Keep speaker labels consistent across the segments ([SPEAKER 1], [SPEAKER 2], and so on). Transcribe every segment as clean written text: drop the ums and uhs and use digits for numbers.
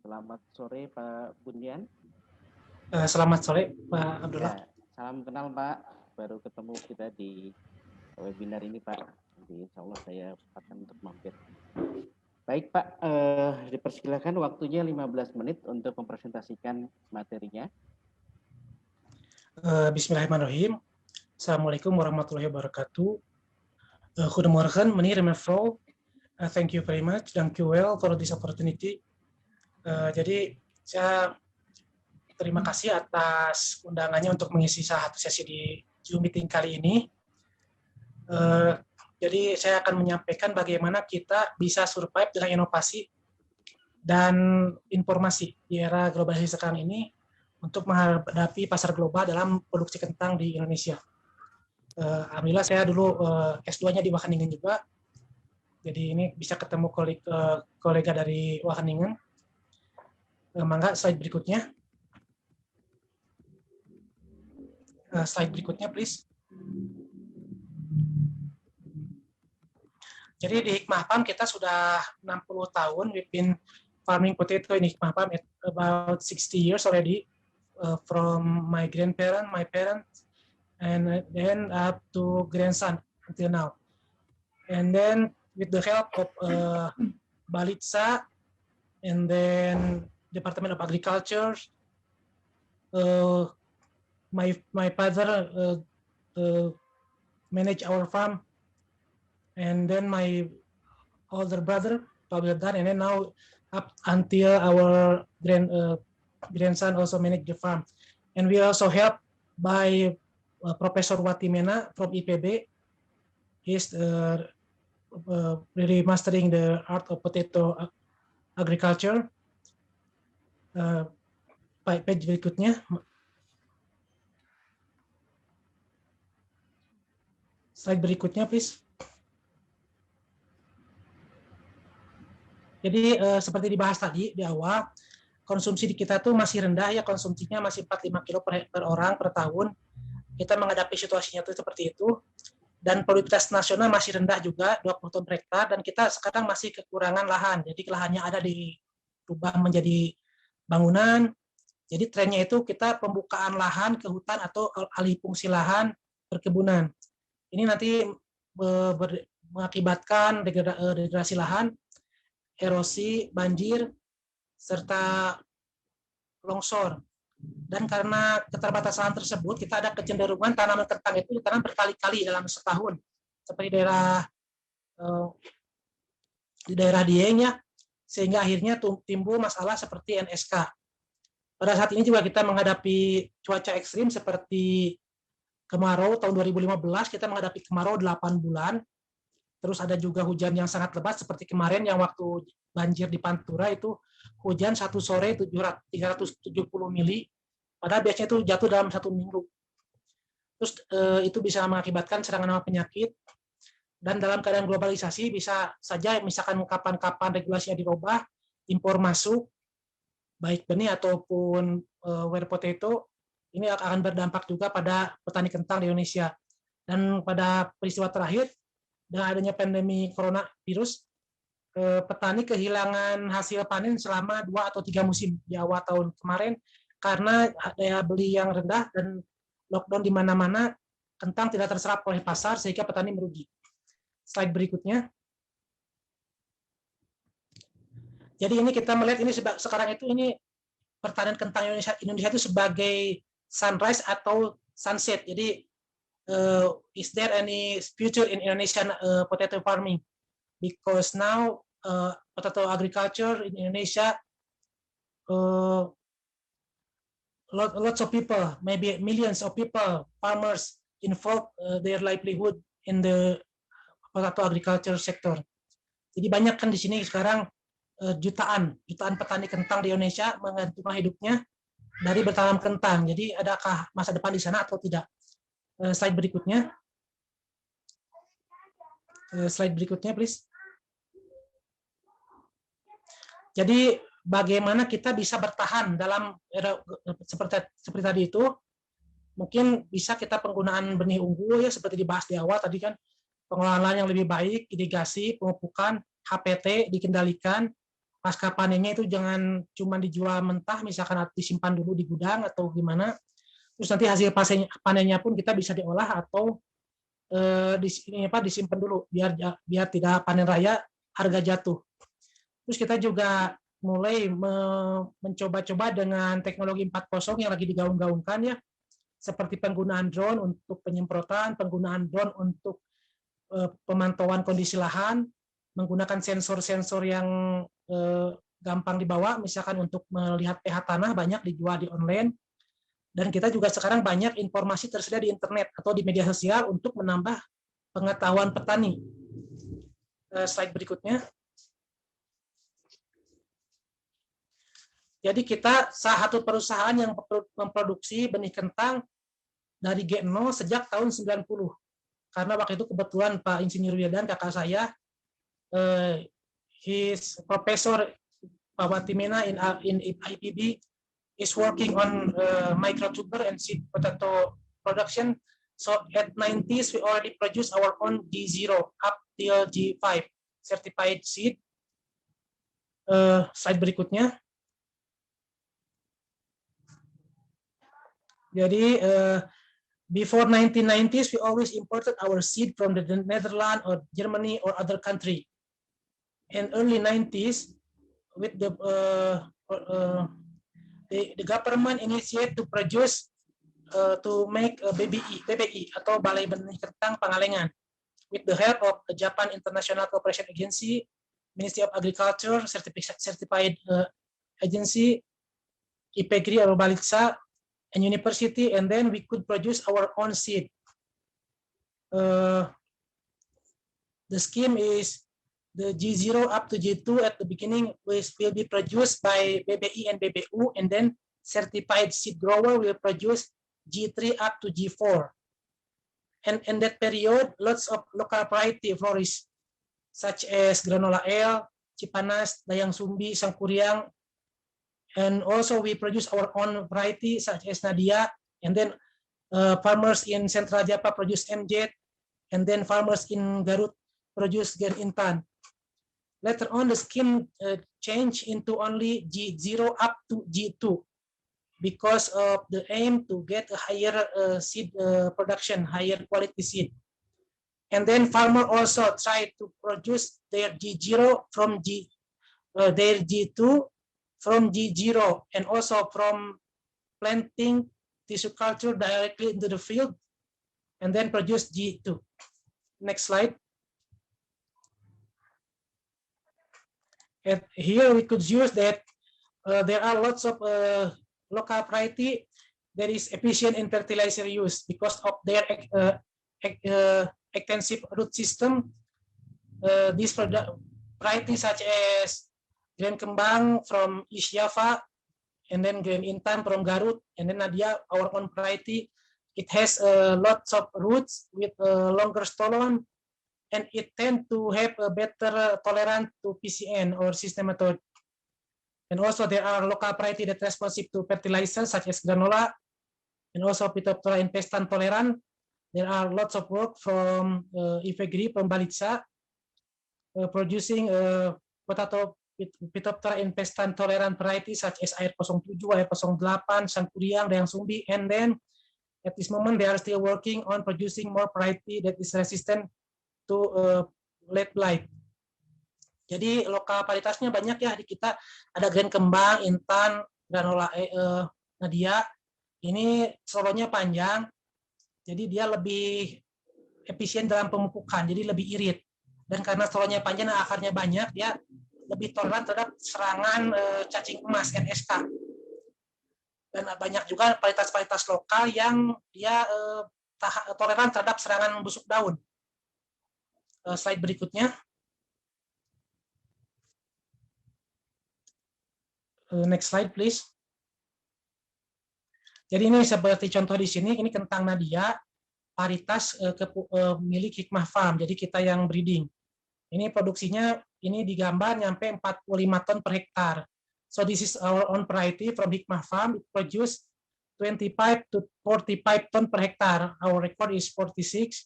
[SPEAKER 1] Selamat sore Pak Bundian.
[SPEAKER 2] Selamat sore Pak Abdullah.
[SPEAKER 1] Ya, salam kenal Pak. Baru ketemu kita di webinar ini Pak. Jadi insya Allah saya akan untuk mampir. Baik Pak, dipersilakan waktunya 15 menit untuk mempresentasikan materinya.
[SPEAKER 2] Bismillahirrahmanirrahim. Assalamualaikum warahmatullahi wabarakatuh. Goedemorgen meneer en mevrouw. Thank you very much. Thank you well for this opportunity. Jadi saya terima kasih atas undangannya untuk mengisi salah satu sesi di Zoom meeting kali ini. Jadi saya akan menyampaikan bagaimana kita bisa survive dengan inovasi dan informasi di era globalisasi sekarang ini untuk menghadapi pasar global dalam produksi kentang di Indonesia. Alhamdulillah saya dulu S2-nya di Wageningen juga. Jadi ini bisa ketemu kolega dari Wageningen. Mangga slide berikutnya. Slide berikutnya please. Jadi di Hikmah Farm kita sudah 60 tahun. We've been farming potato in Hikmah Farm at about 60 years already. From my grandparents, my parents, and then up to grandson until now. And then with the help of Balitsa and then Department of Agriculture, my father manage our farm, and then my older brother probably done, and then now up until our grandson also manage the farm. And we also help by Professor Watimena from IPB. He's really mastering the art of potato agriculture. Page berikutnya. Slide berikutnya, please. Jadi seperti dibahas tadi di awal, konsumsi di kita tuh masih rendah ya, konsumsinya masih 4-5 kilo per orang per tahun. Kita menghadapi situasinya tuh seperti itu. Dan produktivitas nasional masih rendah juga, 20 ton per hektar, dan kita sekarang masih kekurangan lahan. Jadi lahannya ada dirubah menjadi bangunan. Jadi trennya itu kita pembukaan lahan ke hutan atau alih fungsi lahan perkebunan. Ini nanti mengakibatkan degradasi lahan, erosi, banjir, serta longsor. Dan karena keterbatasan tersebut, kita ada kecenderungan tanaman kentang itu ditanam berkali-kali dalam setahun. Seperti di daerah Dieng ya, sehingga akhirnya timbul masalah seperti NSK. Pada saat ini juga kita menghadapi cuaca ekstrim seperti kemarau tahun 2015, kita menghadapi kemarau 8 bulan. Terus ada juga hujan yang sangat lebat seperti kemarin yang waktu banjir di Pantura itu hujan satu sore 370 mili, padahal biasanya itu jatuh dalam 1 minggu. Terus itu bisa mengakibatkan serangan hama penyakit, dan dalam keadaan globalisasi bisa saja misalkan kapan-kapan regulasinya dirubah, impor masuk, baik benih ataupun ware potato, ini akan berdampak juga pada petani kentang di Indonesia. Dan pada peristiwa terakhir, dengan adanya pandemi coronavirus, petani kehilangan hasil panen selama 2 atau 3 musim di awal tahun kemarin karena daya beli yang rendah dan lockdown di mana-mana, kentang tidak terserap oleh pasar sehingga petani merugi. Slide berikutnya. Jadi ini kita melihat ini sekarang itu ini pertanian kentang Indonesia itu sebagai sunrise atau sunset. Jadi is there any future in Indonesian potato farming? Because now potato agriculture in Indonesia, lots of people, maybe millions of people, farmers involve their livelihood in the potato agriculture sector. Jadi banyak kan di sini sekarang jutaan petani kentang di Indonesia menggantungkan hidupnya dari bertanam kentang. Jadi adakah masa depan di sana atau tidak? Slide berikutnya. Slide berikutnya, please. Jadi bagaimana kita bisa bertahan dalam era seperti tadi itu? Mungkin bisa kita penggunaan benih unggul ya, seperti dibahas di awal tadi kan, pengelolaan yang lebih baik, irigasi, pemupukan, HPT dikendalikan, pasca panennya itu jangan cuma dijual mentah, misalkan disimpan dulu di gudang atau gimana. Terus nanti hasil panennya pun kita bisa diolah atau disimpan dulu biar tidak panen raya harga jatuh. Terus kita juga mulai mencoba-coba dengan teknologi 4.0 yang lagi digaung-gaungkan ya, seperti penggunaan drone untuk penyemprotan, penggunaan drone untuk pemantauan kondisi lahan, menggunakan sensor-sensor yang gampang dibawa, misalkan untuk melihat pH tanah banyak dijual di online. Dan kita juga sekarang banyak informasi tersedia di internet atau di media sosial untuk menambah pengetahuan petani. Slide berikutnya. Jadi kita salah satu perusahaan yang memproduksi benih kentang dari G0 sejak tahun 90. Karena waktu itu kebetulan Pak Insinyur Wildan, kakak saya, his professor Pak Watimena in IPB is working on microtuber and seed potato production. So at 90s we already produce our own G0 up till G5 certified seed. Slide berikutnya. Jadi before 1990s, we always imported our seed from the Netherlands or Germany or other country. In early 90s, with the government initiate to produce to make BBI atau Balai Benih Kentang Pangalengan, with the help of the Japan International Cooperation Agency, Ministry of Agriculture, certified agency, IPEGRI or Balitsa, and university, and then we could produce our own seed. The scheme is the G0 up to G2 at the beginning will be produced by BBI and BBU, and then certified seed grower will produce G3 up to G4. And in that period, lots of local variety flourished, such as Granola L, Cipanas, Dayang Sumbi, Sangkuriang, and also we produce our own variety such as Nadia, and then farmers in Central Java produce MJ, and then farmers in Garut produce Gen Intan. Later on, the scheme changed into only G0 up to G2 because of the aim to get a higher seed production, higher quality seed. And then farmer also tried to produce their G0 from their G2 from G0, and also from planting tissue culture directly into the field, and then produce G2. Next slide. And here we could use that there are lots of local variety that is efficient in fertilizer use because of their extensive root system. These varieties such as Grand Kembang from East Java, and then Grand Intan from Garut, and then Nadia, our own variety. It has lots of roots with longer stolon, and it tends to have a better tolerance to PCN or systematode. And also there are local variety that responsive to fertilizers such as granola, and also Phytophthora infestan tolerant. There are lots of work from IPEGRI from Balitsa producing potato Phytophthora infestan tolerant varieties such as Air 07, Air 08, Sangkuriang, Dayang Sumbi, and then at this moment they are still working on producing more variety that is resistant to late blight. Jadi lokal varietasnya banyak ya di kita, ada Grand Kembang, Intan, Granola Nadia. Ini solonya panjang, jadi dia lebih efisien dalam pemupukan, jadi lebih irit. Dan karena solonya panjang dan akarnya banyak, dia lebih toleran terhadap serangan cacing emas NSK. Dan banyak juga varietas-varietas lokal yang dia toleran terhadap serangan busuk daun. Slide berikutnya. Next slide, please. Jadi ini seperti contoh di sini, ini kentang Nadia, varietas milik Hikmah Farm. Jadi kita yang breeding. Ini produksinya, ini digambar nyampe 45 ton per hektar. So this is our own variety from Hikmah Farm. It produce 25 to 45 ton per hectare. Our record is 46.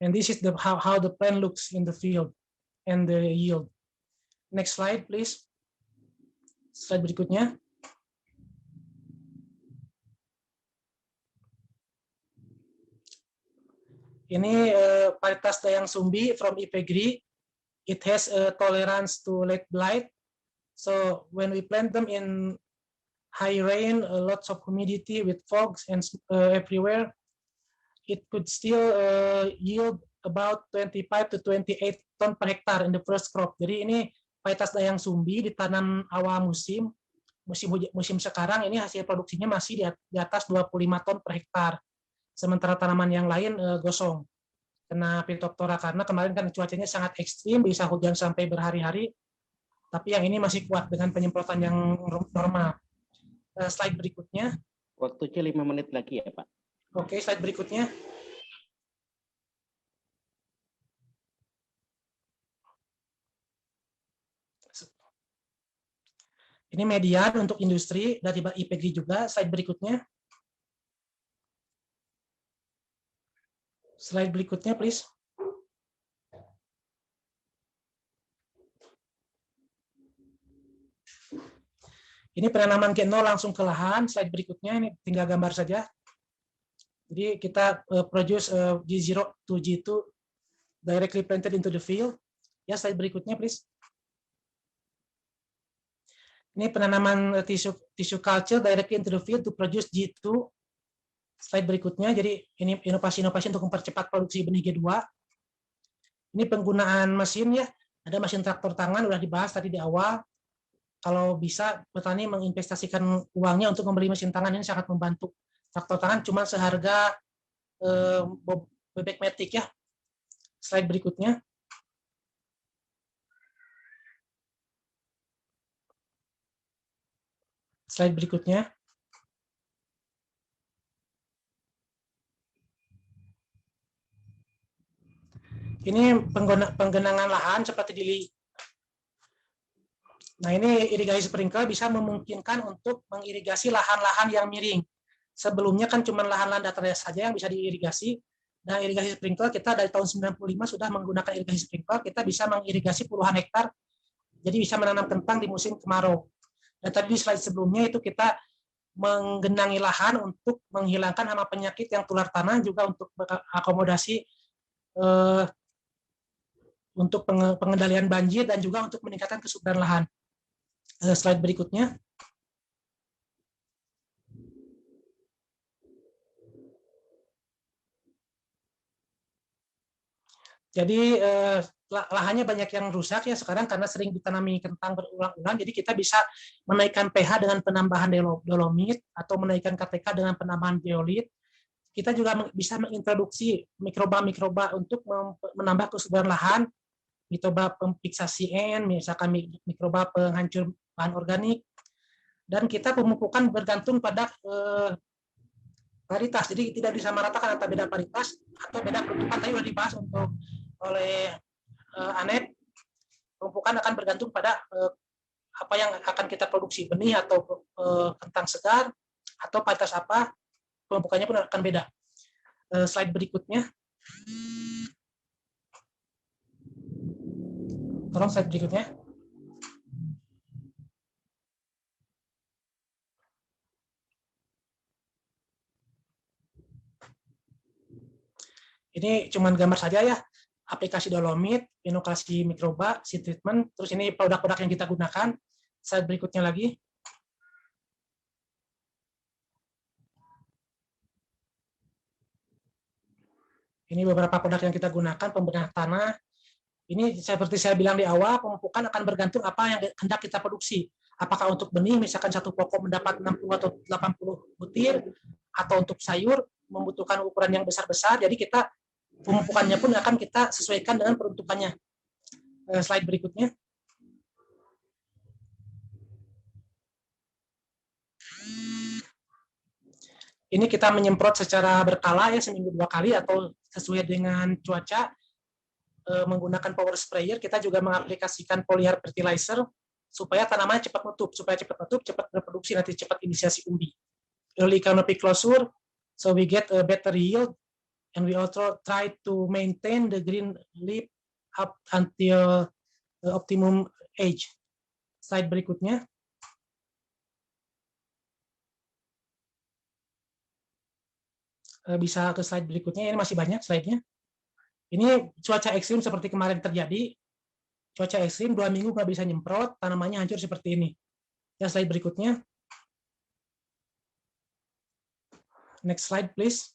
[SPEAKER 2] And this is how the plant looks in the field and the yield. Next slide, please. Slide berikutnya. Ini varietas dayang sumbi from Ipegri. It has a tolerance to late blight. So when we plant them in high rain, lots of humidity with fogs and everywhere, it could still yield about 25 to 28 ton per hektar in the first crop. Jadi ini varietas dayang sumbi ditanam awal musim sekarang ini hasil produksinya masih di atas 25 ton per hektar. Sementara tanaman yang lain gosong kena Phytophthora karena kemarin kan cuacanya sangat ekstrim, bisa hujan sampai berhari-hari. Tapi yang ini masih kuat dengan penyemprotan yang normal. Slide berikutnya.
[SPEAKER 1] Waktunya 5 menit lagi ya Pak.
[SPEAKER 2] Oke, slide berikutnya. Ini median untuk industri dari Ipegri juga. Slide berikutnya. Slide berikutnya, please. Ini penanaman G0 langsung ke lahan. Slide berikutnya, ini tinggal gambar saja. Jadi kita produce G0 to G2 directly planted into the field. Ya, slide berikutnya, please. Ini penanaman tissue culture directly into the field to produce G2. Slide berikutnya, jadi ini inovasi-inovasi untuk mempercepat produksi benih G2. Ini penggunaan mesin ya, ada mesin traktor tangan, udah dibahas tadi di awal. Kalau bisa petani menginvestasikan uangnya untuk membeli mesin tangan, ini sangat membantu. Traktor tangan cuma seharga bebek matic ya. Slide berikutnya. Slide berikutnya. Ini penggenangan lahan seperti di. Nah, ini irigasi sprinkler bisa memungkinkan untuk mengirigasi lahan-lahan yang miring. Sebelumnya kan cuma lahan-lahan datar saja yang bisa diirigasi. Nah, irigasi sprinkler kita dari tahun 95 sudah menggunakan irigasi sprinkler, kita bisa mengirigasi puluhan hektar. Jadi bisa menanam kentang di musim kemarau. Dan tadi di slide sebelumnya itu kita menggenangi lahan untuk menghilangkan hama penyakit yang tular tanah, juga untuk akomodasi untuk pengendalian banjir dan juga untuk meningkatkan kesuburan lahan. Slide berikutnya. Jadi lahannya banyak yang rusak ya sekarang karena sering ditanami kentang berulang-ulang. Jadi kita bisa menaikkan pH dengan penambahan dolomit atau menaikkan KTK dengan penambahan geolit. Kita juga bisa mengintroduksi mikroba-mikroba untuk menambah kesuburan lahan. Mikroba pemfiksasi N, misalkan mikroba penghancur bahan organik, dan kita pemupukan bergantung pada varietas, jadi tidak disamaratakan antara beda varietas atau beda peruntukan. Tadi sudah dibahas oleh Anet, pemupukan akan bergantung pada apa yang akan kita produksi, benih atau kentang segar atau varietas apa, pemupukannya pun akan beda. Slide berikutnya. Tolong slide berikutnya. Ini cuma gambar saja ya, aplikasi dolomit, inokulasi mikroba, seed treatment, terus ini produk-produk yang kita gunakan. Slide berikutnya lagi. Ini beberapa produk yang kita gunakan, pembenah tanah. Ini seperti saya bilang di awal, pemupukan akan bergantung apa yang hendak kita produksi. Apakah untuk benih, misalkan satu pokok mendapat 60 atau 80 butir, atau untuk sayur membutuhkan ukuran yang besar-besar, jadi kita pemupukannya pun akan kita sesuaikan dengan peruntukannya. Slide berikutnya. Ini kita menyemprot secara berkala ya, seminggu 2 kali atau sesuai dengan cuaca. Menggunakan power sprayer, kita juga mengaplikasikan foliar fertilizer supaya tanamannya cepat nutup, cepat reproduksi, nanti cepat inisiasi umbi. Early canopy closure, so we get a better yield, and we also try to maintain the green leaf up until optimum age. Slide berikutnya. Bisa ke slide berikutnya, ini masih banyak slide-nya. Ini cuaca ekstrim seperti kemarin terjadi, cuaca ekstrim 2 minggu nggak bisa nyemprot, tanamannya hancur seperti ini. Ya, slide berikutnya. Next slide, please.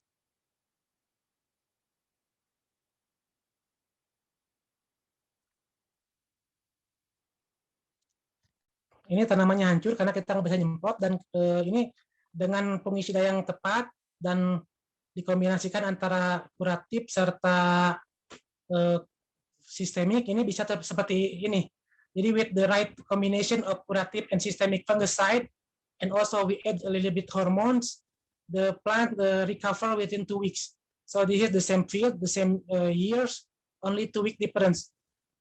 [SPEAKER 2] Ini tanamannya hancur karena kita nggak bisa nyemprot, dan ini dengan pengisida yang tepat dan dikombinasikan antara kuratif serta sistemik, ini bisa seperti ini. Jadi with the right combination of curative and systemic fungicide, and also we add a little bit hormones, the plant recover within 2 weeks. So this is the same field, the same years, only 2-week difference.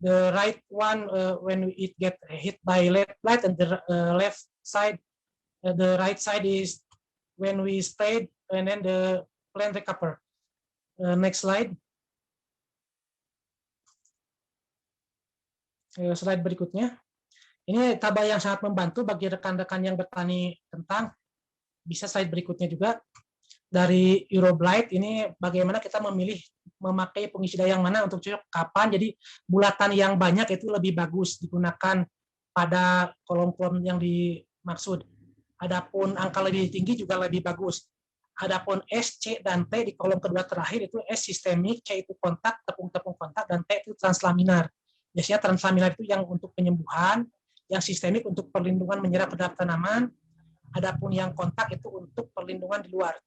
[SPEAKER 2] The right one, when it get hit by lead blight, and the left side, the right side is when we sprayed, and then the plant recover. Next slide. Slide berikutnya. Ini tabel yang sangat membantu bagi rekan-rekan yang bertani kentang. Bisa slide berikutnya juga. Dari Euroblight, ini bagaimana kita memilih memakai pengisida yang mana untuk cocok kapan. Jadi bulatan yang banyak itu lebih bagus digunakan pada kolom-kolom yang dimaksud. Adapun angka lebih tinggi juga lebih bagus. Adapun S, C, dan T di kolom kedua terakhir itu S sistemik, C itu kontak, tepung-tepung kontak, dan T itu translaminar. Biasanya translaminar itu yang untuk penyembuhan, yang sistemik untuk perlindungan menyerap ke dalam tanaman, adapun yang kontak itu untuk perlindungan di luar.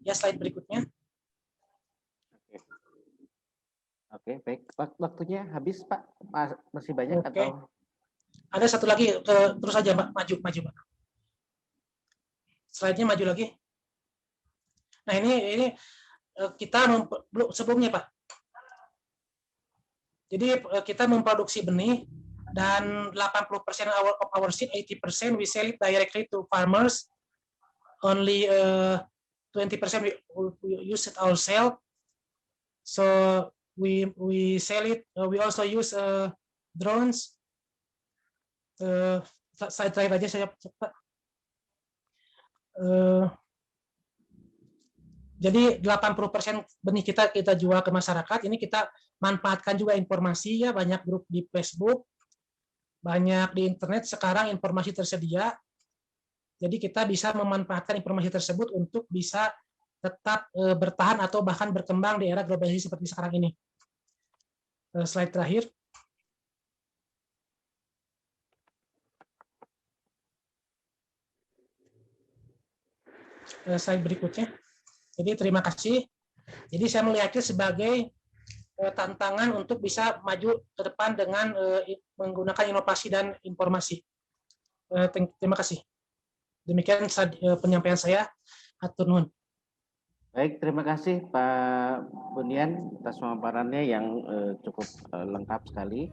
[SPEAKER 2] Ya, slide berikutnya.
[SPEAKER 1] Oke, baik. Waktunya habis, Pak. Masih banyak
[SPEAKER 2] Oke.
[SPEAKER 1] atau?
[SPEAKER 2] Ada satu lagi, terus aja, Pak. Maju, Pak. Slide-nya maju lagi. Nah, ini kita sebelumnya, Pak. Jadi kita memproduksi benih, dan 80% of our seed, 80% we sell it directly to farmers. Only 20% we use it ourselves. So we sell it. We also use drones. Saya terakhir aja saya. Jadi 80% benih kita jual ke masyarakat. Ini kita manfaatkan juga informasi, ya, banyak grup di Facebook, banyak di internet sekarang informasi tersedia. Jadi kita bisa memanfaatkan informasi tersebut untuk bisa tetap bertahan atau bahkan berkembang di era globalisasi seperti sekarang ini. Slide terakhir. Slide berikutnya. Jadi terima kasih. Jadi saya melihatnya sebagai tantangan untuk bisa maju ke depan dengan menggunakan inovasi dan informasi. Terima kasih. Demikian penyampaian saya. Hatur nuhun.
[SPEAKER 1] Baik, terima kasih Pak Bunian atas pemaparannya yang cukup lengkap sekali.